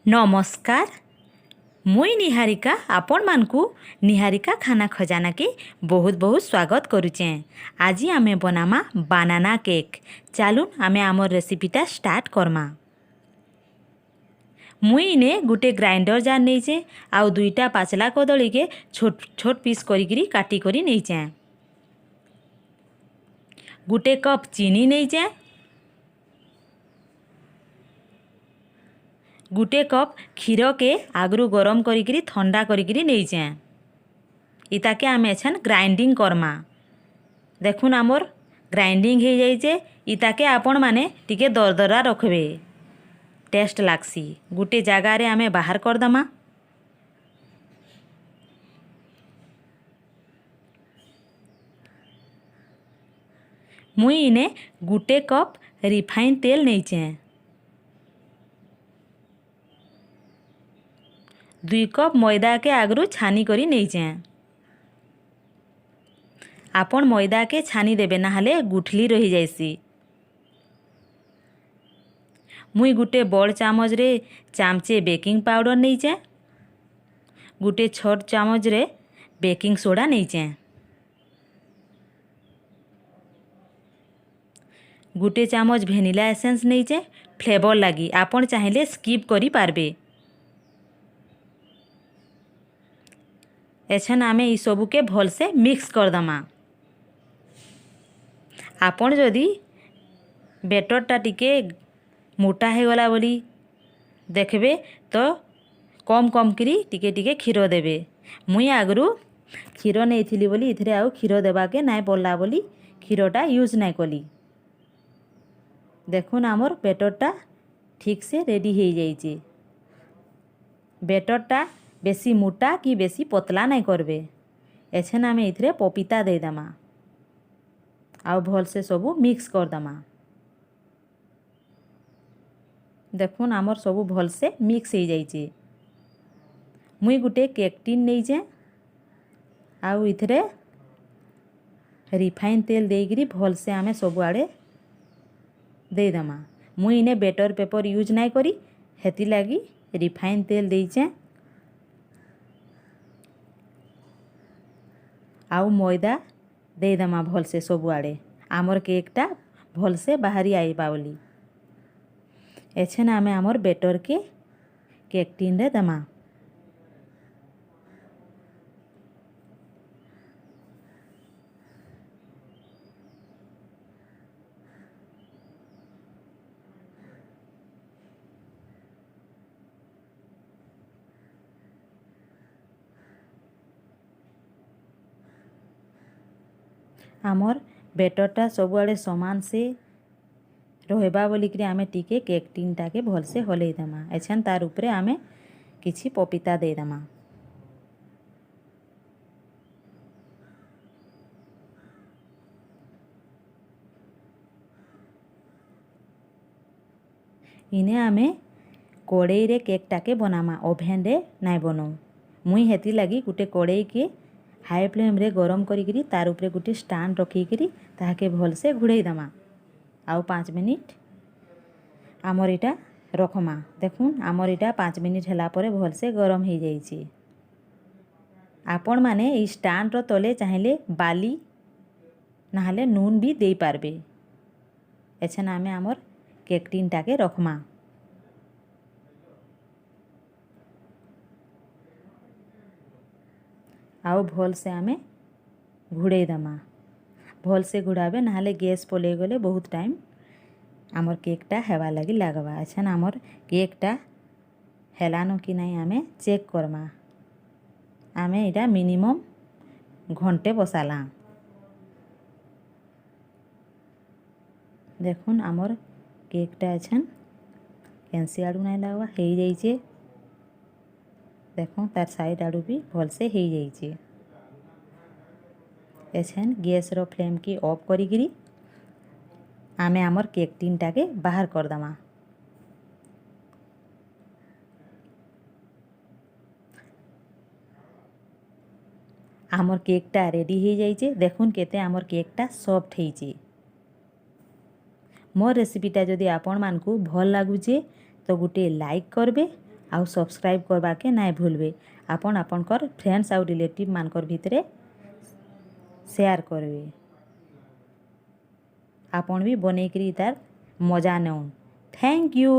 नमस्कार मुई निहारिका आपण मानकु निहारिका खाना खजाना के बहुत बहुत स्वागत करुचे। आज आमे बनामा बनाना केक। चलून आमे आमर रेसिपीटा स्टार्ट करमा। मुई इने गुटे ग्राइंडर जार नहींचे आउ दुईटा पाचला कदली के छोट छोट पीस करी काटी करी नहींचे। गुटे कप चीनी नहींचे। गुटे कप क्षीर के आगरू गरम करी ठंडा करी नहींचे। इताके आमे एछन ग्राइंडिंग करमा। देखुन आमर ग्राइंडिंग हो जाइए। इताके आपण माने टिके दरदरा रखबे, टेस्ट लागसी। गुटे जगार आमे बाहर करदमा। मुई इने गुटे कप रिफाइन तेल नहींचे। 2 कप मैदा के आगरू छानी करी नहींचे। आपण मैदा के छानी देबे ना हले गुठली रही जाइसी। मुई गुटे बड़ चामच रे चामचे बेकिंग पाउडर नहींचे। गुटे छोट चामच रे बेकिंग सोडा नहींचे। गुटे चामच भेनिला एसेंस नहींचे फ्लेवर लगी। आपण चाहिए स्किप करी पारबे। एछन आमे ई सबू के भल से मिक्स कर दमा। आपण जदि बेटरटा टिके मोटा हे गला बोली देखबे तो कम कम करी टिके टिके क्षीर देबे। मुई आगरू क्षीर नहींथिली बोली इथरे आउ क्षीर देबा के नाय पड़ला बोली क्षीरटा यूज नाय कली। देखुन आमर बेटरटा ठीक से रेडी हो जाइए। बेटरटा बेसी मोटा कि बेसी पतला नहीं करबे। एछन आमे इथरे पपीता दे दमा आउ भल से सबू मिक्स कर दमा। देखुन आमर सबू भल से मिक्स हो जाइए। मुई गुटे केक टिन नहींचे आउ इथरे रिफाइन तेल देगिरी भल से आमे सबू आड़े दे दमा। मुई इने बेटर पेपर यूज नाय करी हेती लागी रिफाइन तेल देइचे। आउ मैदा दे दमा भल से सबू आड़े आमर केकटा भल से बाहरी आइबा बोली। एछन आमे आमर बेटर के केक टिन रे दमा। आमर बेटरटा सबुआड़े समान से रहबा बोलिक आमे टिके केक टिनटा के भल से हलई देमा। एछन तार उपरे आमे किछि पपीता दे देमा। इने आमे कड़ाई रे केकटा के बनामा, ओभेन रे नाय बनाऊ। मुई हेती लगी गुटे कड़ाई के हाई फ्लेम रे गरम करी तार उपरे गुटे स्टैंड रखिकी ताके भल से घुड़ाई दमा। आउ 5 मिनिट आमर इटा रखमा। देखुन आमर इटा 5 मिनिट होला परे भल से गरम हो जाइए। आपण माने ई स्टैंड रो तले चाहिए बाली नाहले नून भी दे पारबे। एछन आमे आमर केक टिनटा के रखमा। आउ भल से आमे घुड़ाई दमा। भल से घुड़ाबे नाहले गैस पले गले बहुत टाइम आमर केकटा हेवा लगी लागबा। अच्छा आमर केकटा हेलानो कि नहीं आमे चेक करमा। आमे इटा मिनिमम घंटे बसाला। देखुन आमर केकटा एछन कैंसी आड़ू नहीं लागबा हो जाइए। देखो तार साइड आड़ू भी भल से हो जाइए। एछन गैस रो फ्लेम की ऑफ करी आमे आमर केक टिनटा के बाहर कर दमा। आमर केकटा रेडी हो जाइए। देखुन केते आमर केकटा सॉफ्ट होइए। मोर रेसिपीटा जदि आपण मानकु भल लागुचे तो गुटे लाइक करबे आउ सब्सक्राइब करवाके नाई भूलबे। आपण आपणकर फ्रेंड्स आउ रिलेटिव मानकर भितरे शेयर करबे। आपण भी बनेकरी तार मजा नेउन। Thank you.